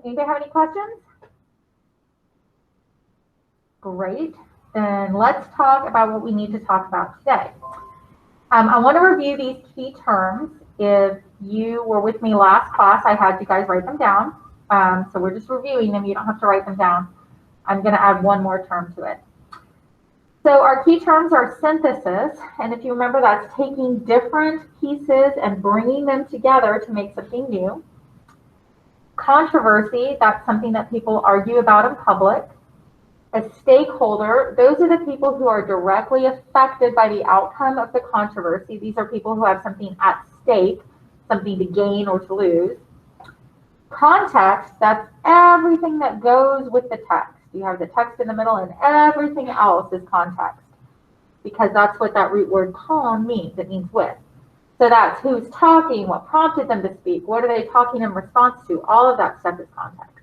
Anybody have any questions? Great. Then let's talk about what we need to talk about today. I want to review these key terms. If you were with me last class, I had you guys write them down. So we're just reviewing them. You don't have to write them down. I'm going to add one more term to it. So our key terms are synthesis. And if you remember, that's taking different pieces and bringing them together to make something new. Controversy, that's something that people argue about in public. A stakeholder, those are the people who are directly affected by the outcome of the controversy. These are people who have something at stake, something to gain or to lose. Context, that's everything that goes with the text. You have the text in the middle and everything else is context, because that's what that root word con means. It means with. So that's who's talking, what prompted them to speak, what are they talking in response to. All of that stuff is context.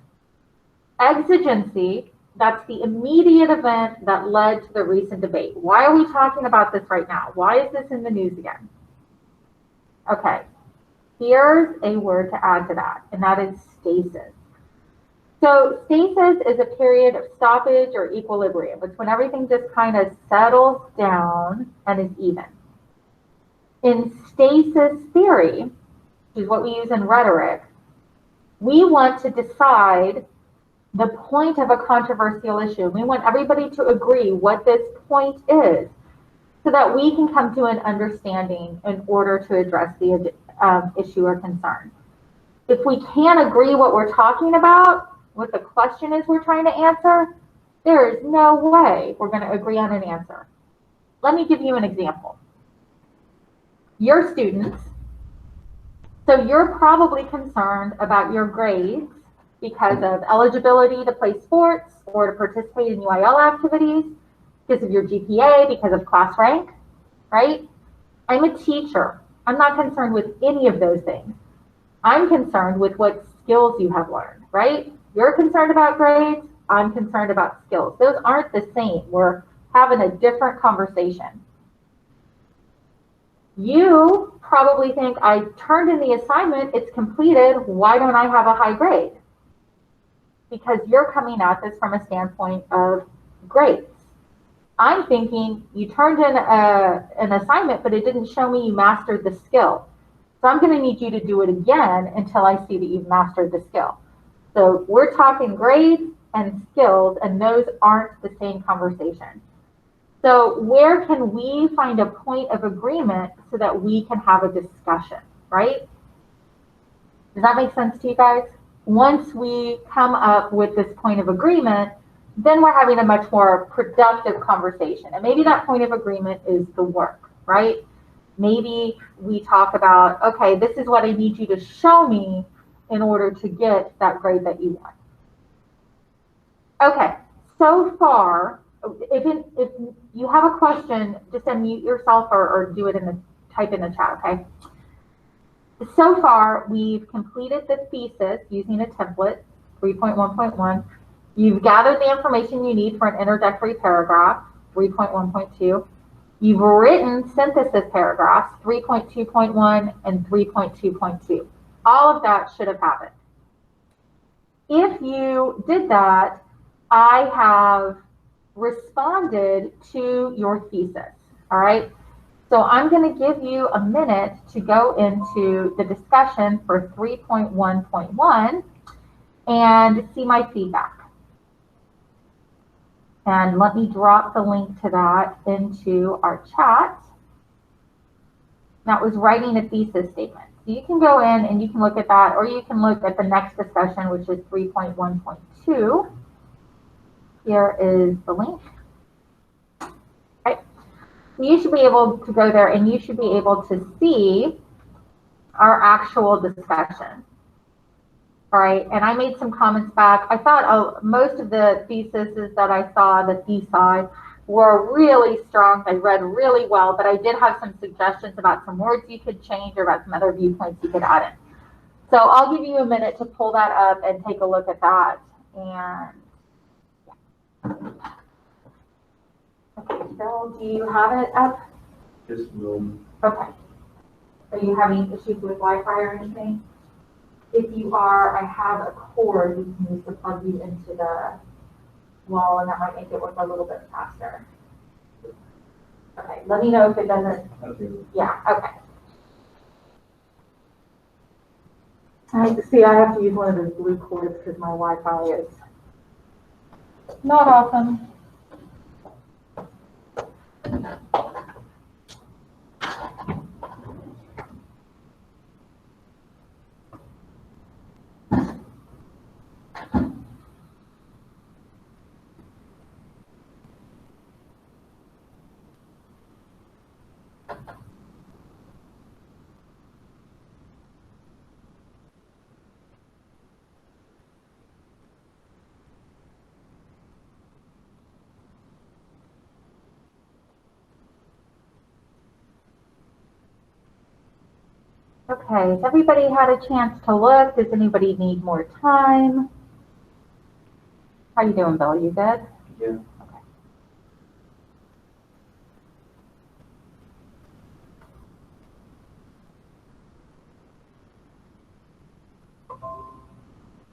Exigency, that's the immediate event that led to the recent debate. Why are we talking about this right now? Why is this in the news again? Okay, here's a word to add to that, and that is stasis. So stasis is a period of stoppage or equilibrium. It's when everything just kind of settles down and is even. In stasis theory, which is what we use in rhetoric, we want to decide the point of a controversial issue. We want everybody to agree what this point is so that we can come to an understanding in order to address the issue or concern. If we can't agree what we're talking about, what the question is we're trying to answer, there is no way we're going to agree on an answer. Let me give you an example. You're students, so you're probably concerned about your grades because of eligibility to play sports or to participate in UIL activities, because of your GPA, because of class rank, right? I'm a teacher. I'm not concerned with any of those things. I'm concerned with what skills you have learned, right? You're concerned about grades. I'm concerned about skills. Those aren't the same. We're having a different conversation. You probably think, I turned in the assignment, it's completed, why don't I have a high grade? Because you're coming at this from a standpoint of grades. I'm thinking, you turned in an assignment, but it didn't show me you mastered the skill. So I'm going to need you to do it again until I see that you've mastered the skill. So we're talking grades and skills, and those aren't the same conversation. So where can we find a point of agreement so that we can have a discussion, right? Does that make sense to you guys? Once we come up with this point of agreement, then we're having a much more productive conversation. And maybe that point of agreement is the work, right? Maybe we talk about, okay, this is what I need you to show me in order to get that grade that you want. Okay, so far, if you have a question, just unmute yourself or do it in the, type in the chat, okay? So far, we've completed the thesis using a template, 3.1.1. You've gathered the information you need for an introductory paragraph, 3.1.2. You've written synthesis paragraphs, 3.2.1 and 3.2.2. All of that should have happened. If you did that, I have responded to your thesis, all right? So I'm going to give you a minute to go into the discussion for 3.1.1 and see my feedback. And let me drop the link to that into our chat. That was writing a thesis statement. So you can go in and you can look at that, or you can look at the next discussion, which is 3.1.2. Here is the link. Okay. So you should be able to go there and you should be able to see our actual discussion. All right, and I made some comments back. I thought most of the theses that I saw, the thesis, were really strong. They read really well, but I did have some suggestions about some words you could change or about some other viewpoints you could add in. So I'll give you a minute to pull that up and take a look at that. And okay, Phil, do you have it up? Just a moment. Okay. Are you having issues with Wi-Fi or anything? If you are, I have a cord you can use to plug you into the wall, and that might make it work a little bit faster. Okay, let me know if it doesn't. Okay. Yeah, okay. See, I have to use one of those blue cords because my Wi-Fi is not awesome. Okay, has everybody had a chance to look? Does anybody need more time? How you doing, Bill? You good? Yeah.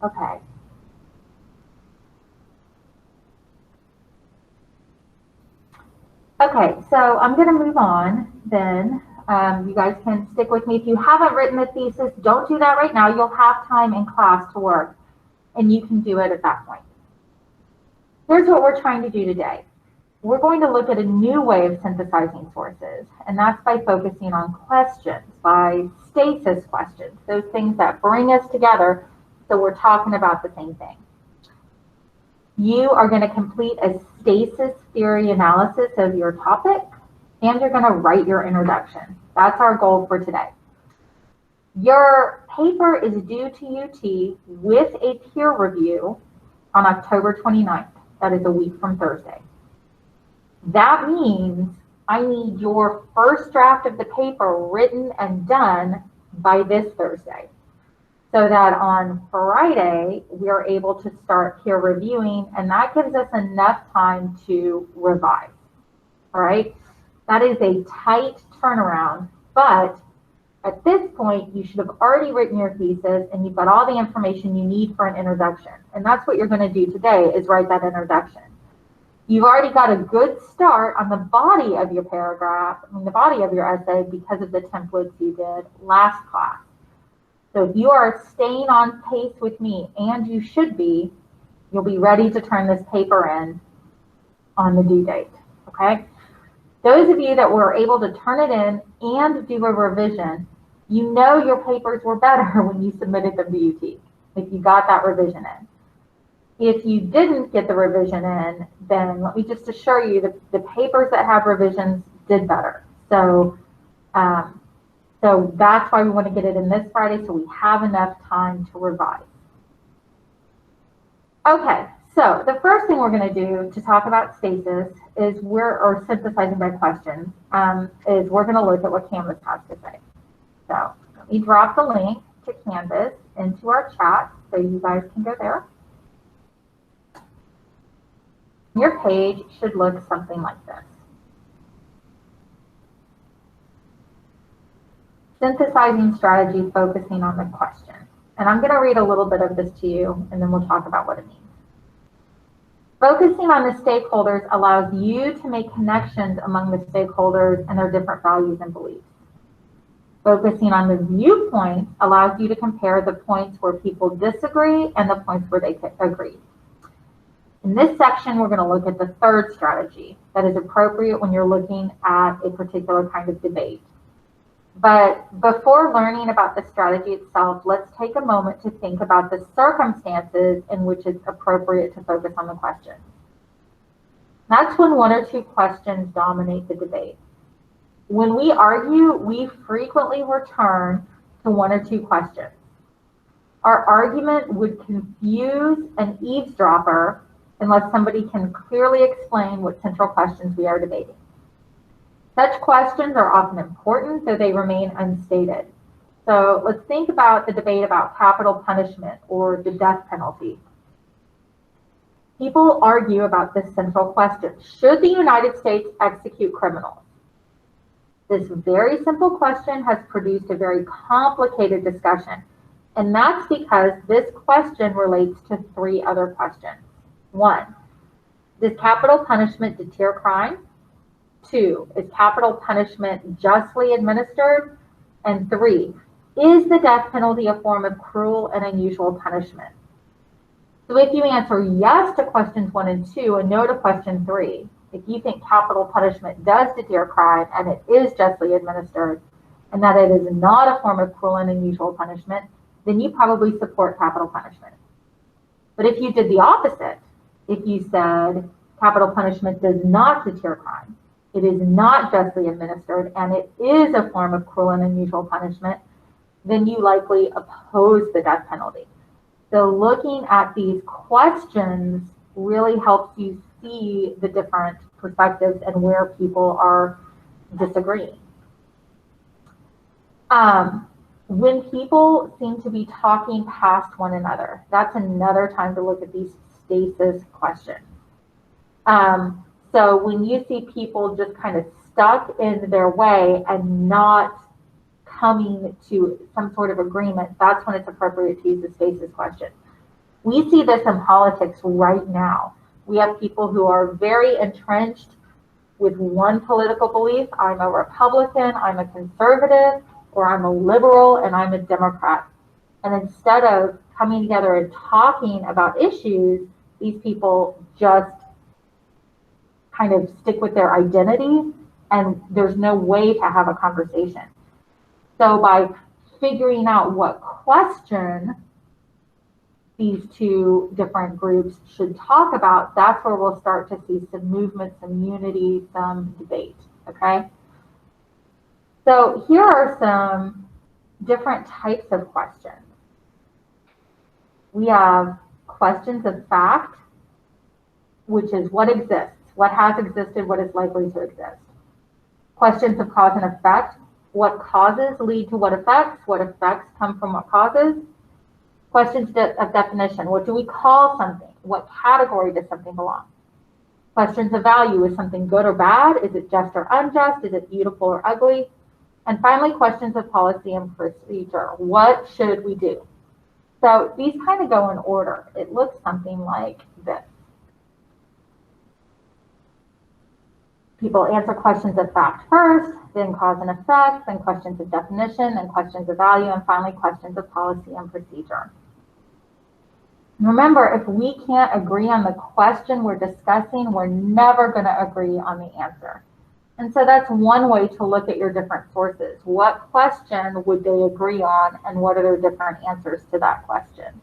Okay. Okay, so I'm going to move on then. You guys can stick with me. If you haven't written the thesis, don't do that right now. You'll have time in class to work, and you can do it at that point. Here's what we're trying to do today. We're going to look at a new way of synthesizing sources, and that's by focusing on questions, by stasis questions, those things that bring us together so we're talking about the same thing. You are going to complete a stasis theory analysis of your topic, and you're going to write your introduction. That's our goal for today. Your paper is due to UT with a peer review on October 29th. That is a week from Thursday. That means I need your first draft of the paper written and done by this Thursday, so that on Friday, we are able to start peer reviewing, and that gives us enough time to revise, all right? That is a tight turnaround, but at this point, you should have already written your thesis, and you've got all the information you need for an introduction, and that's what you're gonna do today, is write that introduction. You've already got a good start on the body of your paragraph, the body of your essay, because of the templates you did last class. So if you are staying on pace with me, and you should be, you'll be ready to turn this paper in on the due date, okay? Those of you that were able to turn it in and do a revision, you know your papers were better when you submitted them to UT, if you got that revision in. If you didn't get the revision in, then let me just assure you that the papers that have revisions did better. So that's why we want to get it in this Friday, so we have enough time to revise. Okay, so the first thing we're going to do to talk about stasis is or synthesizing by questions, is we're going to look at what Canvas has to say. So let me drop the link to Canvas into our chat so you guys can go there. Your page should look something like this. Synthesizing strategy focusing on the question. And I'm going to read a little bit of this to you, and then we'll talk about what it means. Focusing on the stakeholders allows you to make connections among the stakeholders and their different values and beliefs. Focusing on the viewpoints allows you to compare the points where people disagree and the points where they agree. In this section, we're going to look at the third strategy that is appropriate when you're looking at a particular kind of debate. But before learning about the strategy itself, let's take a moment to think about the circumstances in which it's appropriate to focus on the question. That's when one or two questions dominate the debate. When we argue, we frequently return to one or two questions. Our argument would confuse an eavesdropper unless somebody can clearly explain what central questions we are debating. Such questions are often important, though they remain unstated. So let's think about the debate about capital punishment or the death penalty. People argue about this central question: should the United States execute criminals? This very simple question has produced a very complicated discussion, And that's because this question relates to 3 other questions. 1, does capital punishment deter crime? 2, is capital punishment justly administered? And 3, is the death penalty a form of cruel and unusual punishment? So if you answer yes to questions 1 and 2 and no to question 3, if you think capital punishment does deter crime and it is justly administered, and that it is not a form of cruel and unusual punishment, then you probably support capital punishment. But if you did the opposite, if you said capital punishment does not deter crime, it is not justly administered, and it is a form of cruel and unusual punishment, then you likely oppose the death penalty. So looking at these questions really helps you see the different perspectives and where people are disagreeing. When people seem to be talking past one another, that's another time to look at these stasis questions. So when you see people just kind of stuck in their way and not coming to some sort of agreement, that's when it's appropriate to use the stasis question. We see this in politics right now. We have people who are very entrenched with one political belief. I'm a Republican, I'm a conservative, or I'm a liberal, and I'm a Democrat. And instead of coming together and talking about issues, these people just kind of stick with their identity, and there's no way to have a conversation. So by figuring out what question these 2 different groups should talk about, that's where we'll start to see some movement, some unity, some debate, okay? So here are some different types of questions. We have questions of fact, which is what exists, what has existed, what is likely to exist. Questions of cause and effect, what causes lead to what effects come from what causes. Questions of definition, what do we call something? What category does something belong? Questions of value, is something good or bad? Is it just or unjust? Is it beautiful or ugly? And finally, questions of policy and procedure, what should we do? So these kind of go in order. It looks something like this. People answer questions of fact first, then cause and effect, then questions of definition, then questions of value, and finally questions of policy and procedure. Remember, if we can't agree on the question we're discussing, we're never going to agree on the answer. And so that's one way to look at your different sources. What question would they agree on, and what are their different answers to that question?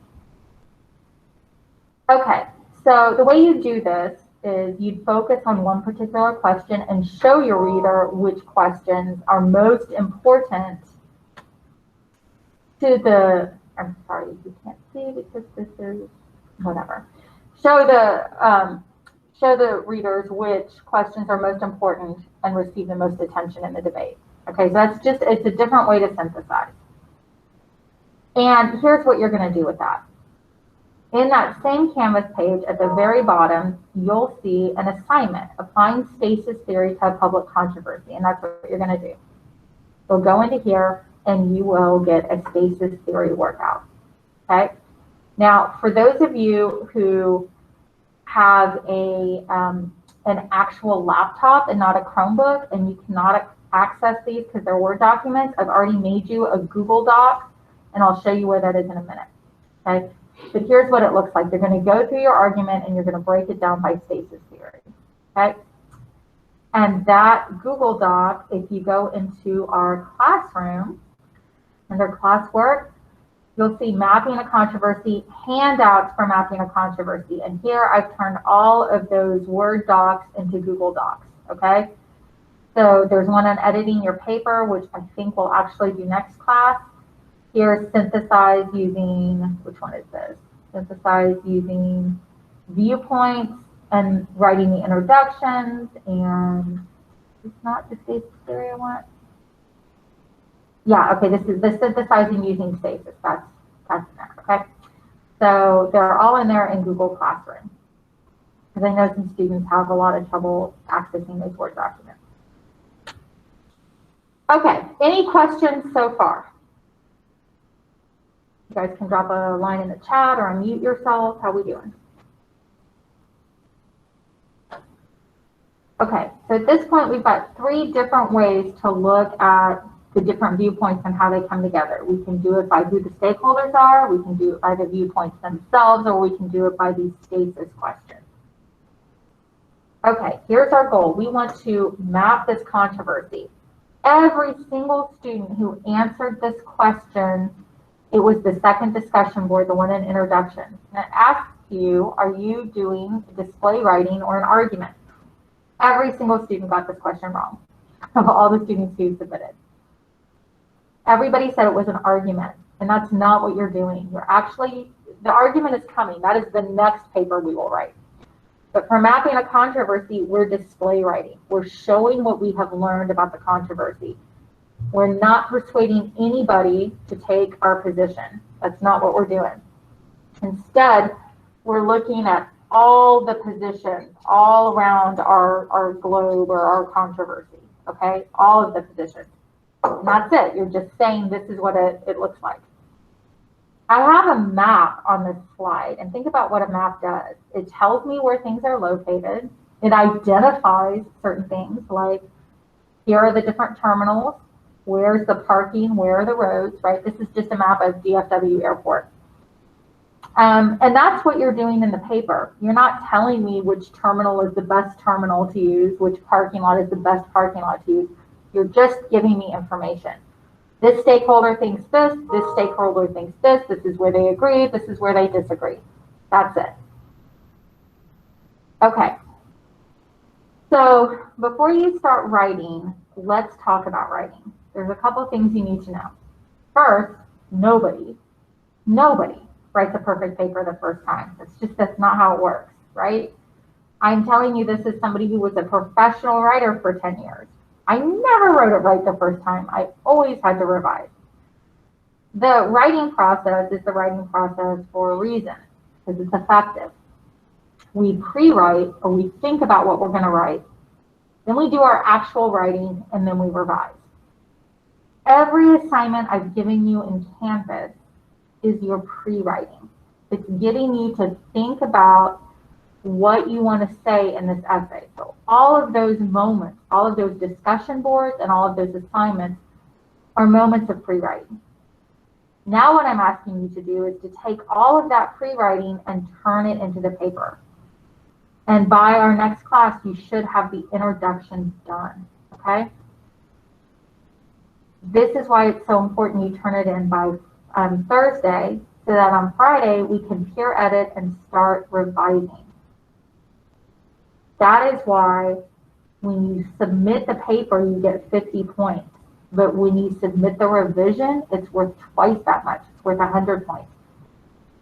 Okay, so the way you do this is you'd focus on one particular question and show your reader which questions are most important to the, I'm sorry, you can't see because this is whatever. Show the readers which questions are most important and receive the most attention in the debate. Okay, so that's just, it's a different way to synthesize. And here's what you're going to do with that. In that same Canvas page at the very bottom, you'll see an assignment, applying stasis theory to a public controversy, and that's what you're going to do. You'll go into here and you will get a stasis theory workout. Okay. Now, for those of you who have an actual laptop and not a Chromebook, and you cannot access these because they're Word documents, I've already made you a Google Doc, and I'll show you where that is in a minute. Okay. But here's what it looks like. You're going to go through your argument and you're going to break it down by stasis theory. Okay. And that Google Doc, if you go into our classroom, under classwork, you'll see mapping a controversy, handouts for mapping a controversy. And here I've turned all of those Word docs into Google Docs. Okay. So there's one on editing your paper, which I think we'll actually do next class. Here's synthesize using, which one is this? Synthesize using viewpoints and writing the introductions, and it's not the stasis theory I want. Yeah, okay, this is the synthesizing using stasis. That's there, okay? So they're all in there in Google Classroom, because I know some students have a lot of trouble accessing those Word documents. Okay, any questions so far? You guys can drop a line in the chat or unmute yourselves. How we doing? Okay, so at this point, we've got 3 different ways to look at the different viewpoints and how they come together. We can do it by who the stakeholders are, we can do it by the viewpoints themselves, or we can do it by these stasis questions. Okay, here's our goal. We want to map this controversy. Every single student who answered this question, it was the second discussion board, the one in introduction. And it asks you, are you doing display writing or an argument? Every single student got this question wrong of all the students who submitted. Everybody said it was an argument, and that's not what you're doing. You're actually, the argument is coming. That is the next paper we will write. But for mapping a controversy, we're display writing. We're showing what we have learned about the controversy. We're not persuading anybody to take our position. That's not what we're doing. Instead, we're looking at all the positions all around our globe or our controversy, okay? All of the positions. And that's it. You're just saying this is what it looks like. I have a map on this slide, and think about what a map does. It tells me where things are located. It identifies certain things like here are the different terminals, where's the parking, where are the roads, right? This is just a map of DFW Airport. And that's what you're doing in the paper. You're not telling me which terminal is the best terminal to use, which parking lot is the best parking lot to use. You're just giving me information. This stakeholder thinks this stakeholder thinks this is where they agree, this is where they disagree. That's it. Okay. So before you start writing, let's talk about writing. There's a couple things you need to know. First, nobody writes a perfect paper the first time. That's not how it works, right? I'm telling you this as somebody who was a professional writer for 10 years. I never wrote it right the first time. I always had to revise. The writing process is the writing process for a reason, because it's effective. We pre-write, or we think about what we're going to write. Then we do our actual writing, and then we revise. Every assignment I've given you in Canvas is your pre-writing. It's getting you to think about what you want to say in this essay. So all of those moments, all of those discussion boards and all of those assignments are moments of pre-writing. Now what I'm asking you to do is to take all of that pre-writing and turn it into the paper. And by our next class, you should have the introduction done, okay? This is why it's so important you turn it in by Thursday, so that on Friday we can peer edit and start revising. That is why when you submit the paper, you get 50 points. But when you submit the revision, it's worth twice that much. It's worth 100 points.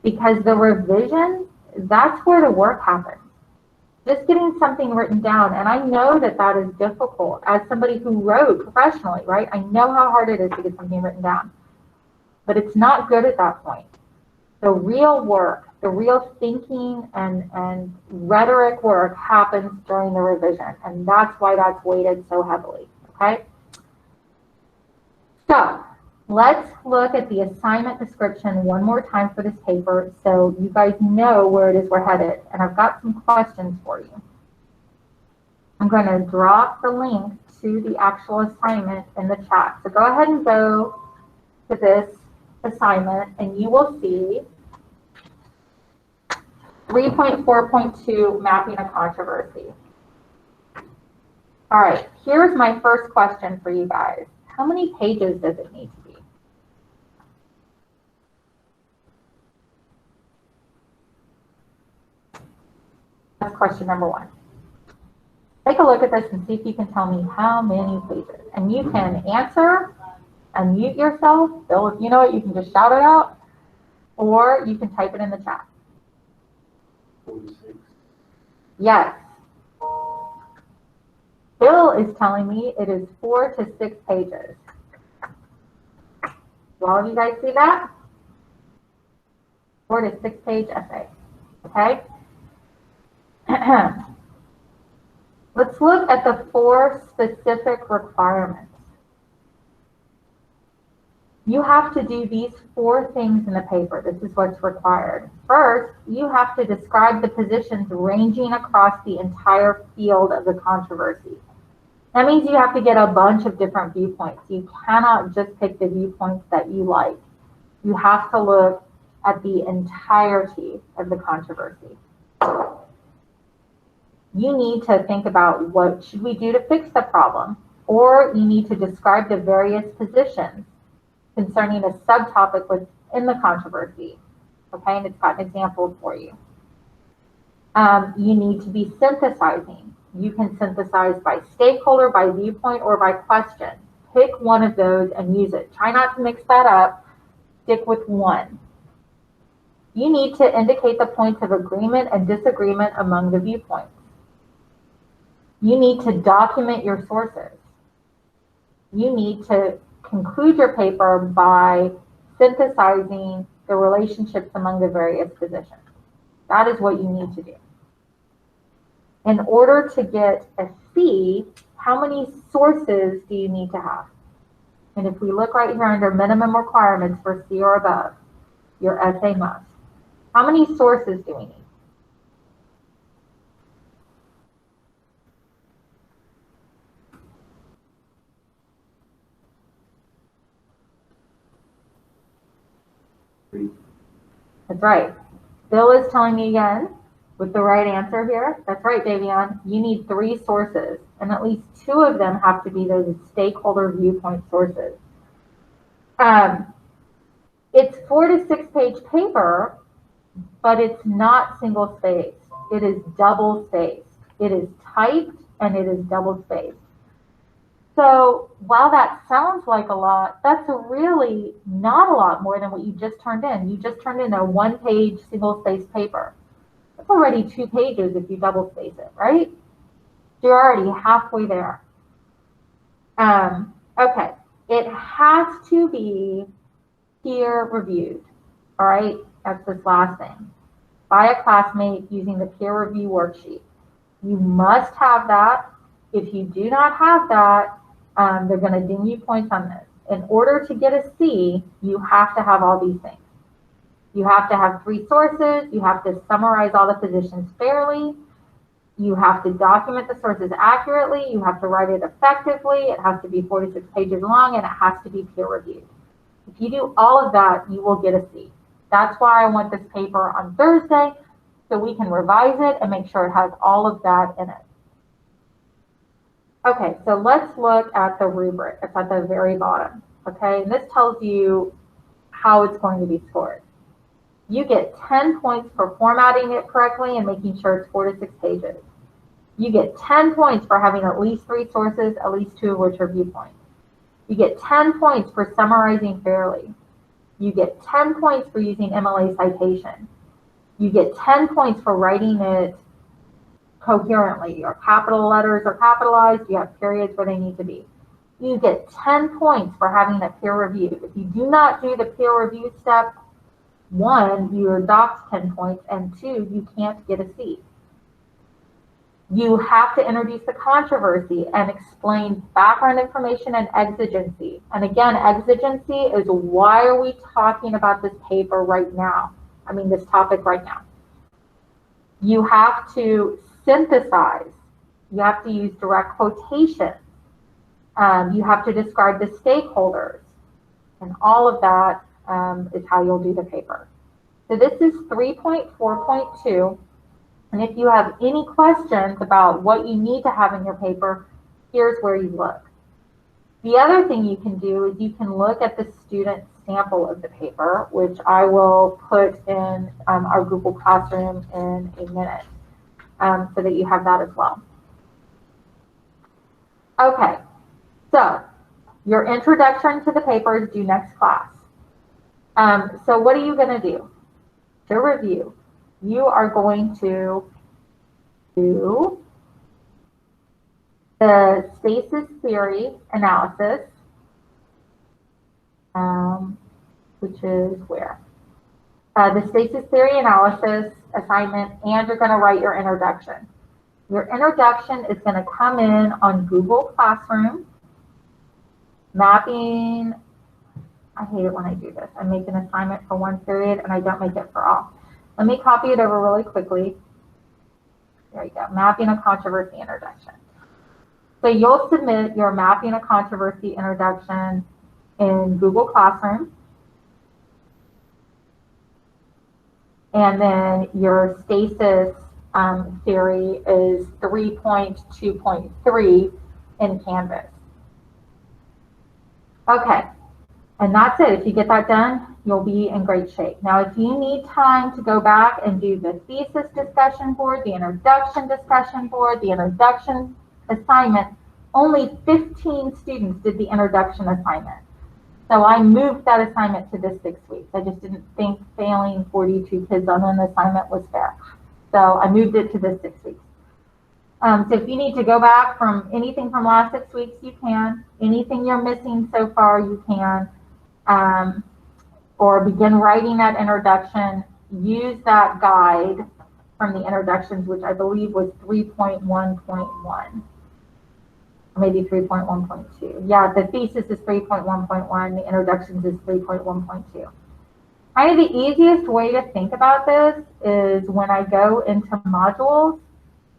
Because the revision, that's where the work happens. Just getting something written down, and I know that that is difficult as somebody who wrote professionally, right? I know how hard it is to get something written down. But it's not good at that point. The real work, the real thinking and rhetoric work happens during the revision, and that's why that's weighted so heavily, okay? So let's look at the assignment description one more time for this paper so you guys know where it is we're headed, and I've got some questions for you. I'm going to drop the link to the actual assignment in the chat. So go ahead and go to this assignment, and you will see 3.4.2, mapping a controversy. All right, here's my first question for you guys. How many pages does it need to be? That's question number 1. Take a look at this and see if you can tell me how many pages. And you can answer, unmute yourself. Bill, if you know it, you can just shout it out, or you can type it in the chat. 46. Yes. Bill is telling me it is 4 to 6 pages. Do all of you guys see that? 4 to 6 page essay. Okay? Let's look at the 4 specific requirements. You have to do these 4 things in the paper. This is what's required. First, you have to describe the positions ranging across the entire field of the controversy. That means you have to get a bunch of different viewpoints. You cannot just pick the viewpoints that you like. You have to look at the entirety of the controversy. You need to think about what should we do to fix the problem, or you need to describe the various positions concerning a subtopic within the controversy. Okay, and it's got an example for you. You need to be synthesizing. You can synthesize by stakeholder, by viewpoint, or by question. Pick one of those and use it. Try not to mix that up. Stick with one. You need to indicate the points of agreement and disagreement among the viewpoints. You need to document your sources. You need to conclude your paper by synthesizing the relationships among the various positions. That is what you need to do. In order to get a C, how many sources do you need to have? And if we look right here under minimum requirements for C or above, your essay must. How many sources do we need? That's right. Bill is telling me again with the right answer here. That's right, Davion. You need 3 sources, and at least 2 of them have to be those stakeholder viewpoint sources. It's 4 to 6 page paper, but it's not single spaced. It is double spaced. It is typed and it is double spaced. So while that sounds like a lot, that's really not a lot more than what you just turned in. You just turned in a 1-page single-spaced paper. That's already 2 pages if you double space it, right? You're already halfway there. Okay, it has to be peer reviewed, all right? That's this last thing. By a classmate using the peer review worksheet. You must have that. If you do not have that, they're going to ding you points on this. In order to get a C, you have to have all these things. You have to have 3 sources. You have to summarize all the positions fairly. You have to document the sources accurately. You have to write it effectively. It has to be 46 pages long, and it has to be peer reviewed. If you do all of that, you will get a C. That's why I want this paper on Thursday, so we can revise it and make sure it has all of that in it. Okay, so let's look at the rubric. It's at the very bottom, okay? And this tells you how it's going to be scored. You get 10 points for formatting it correctly and making sure it's 4 to 6 pages. You get 10 points for having at least 3 sources, at least 2 of which are viewpoints. You get 10 points for summarizing fairly. You get 10 points for using MLA citation. You get 10 points for writing it coherently. Your capital letters are capitalized. You have periods where they need to be. You get 10 points for having it peer reviewed. If you do not do the peer review step, 1, you're docked 10 points, and 2, you can't get a C. You have to introduce the controversy and explain background information and exigency. And again, exigency is why are we talking about this paper right now? I mean, this topic right now. You have to synthesize. You have to use direct quotations. You have to describe the stakeholders. And all of that is how you'll do the paper. So this is 3.4.2. And if you have any questions about what you need to have in your paper, here's where you look. The other thing you can do is you can look at the student sample of the paper, which I will put in our Google Classroom in a minute, so that you have that as well. Okay, so your introduction to the paper is due next class. So what are you going to do? To review, you are going to do the stasis theory analysis, which is where? The stasis theory analysis assignment, and you're going to write your introduction. Your introduction is going to come in on Google Classroom, mapping I hate it when I do this. I make an assignment for one period and I don't make it for all. Let me copy it over really quickly. There you go, mapping a controversy introduction. So you'll submit your mapping a controversy introduction in Google Classroom. And then your Stasis theory is 3.2.3 in Canvas. Okay, and that's it. If you get that done, you'll be in great shape. Now, if you need time to go back and do the thesis discussion board, the introduction discussion board, the introduction assignment, only 15 students did the introduction assignment. So I moved that assignment to the 6 weeks. I just didn't think failing 42 kids on an assignment was fair. So I moved it to the 6 weeks. So if you need to go back from anything from last 6 weeks, you can. Anything you're missing so far, you can. Or begin writing that introduction. Use that guide from the introductions, which I believe was 3.1.1. Maybe 3.1.2. Yeah, the thesis is 3.1.1. The introductions is 3.1.2. Kind of the easiest way to think about this is when I go into modules,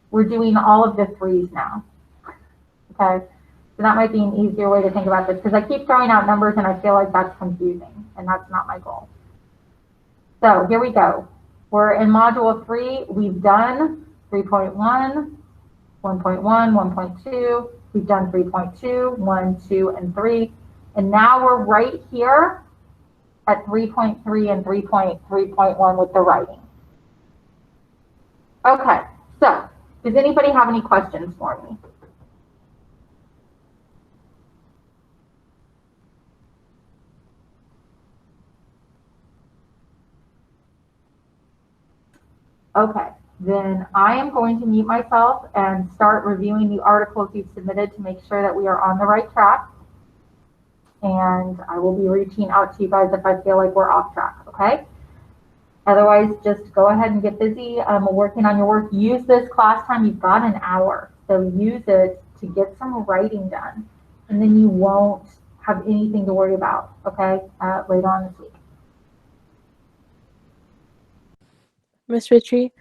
we're doing all of the 3s now. Okay, so that might be an easier way to think about this because I keep throwing out numbers and I feel like that's confusing and that's not my goal. So here we go. We're in module 3. We've done 3.1, 1.1, 1.2. We've done 3.2, 1, 2, and 3. And now we're right here at 3.3 and 3.3.1 with the writing. Okay, so does anybody have any questions for me? Okay, then I am going to mute myself and start reviewing the articles you've submitted to make sure that we are on the right track. And I will be reaching out to you guys if I feel like we're off track, okay? Otherwise, just go ahead and get busy working on your work. Use this class time. You've got an hour, so use it to get some writing done. And then you won't have anything to worry about, okay, later on this week. Ms. Ritchie,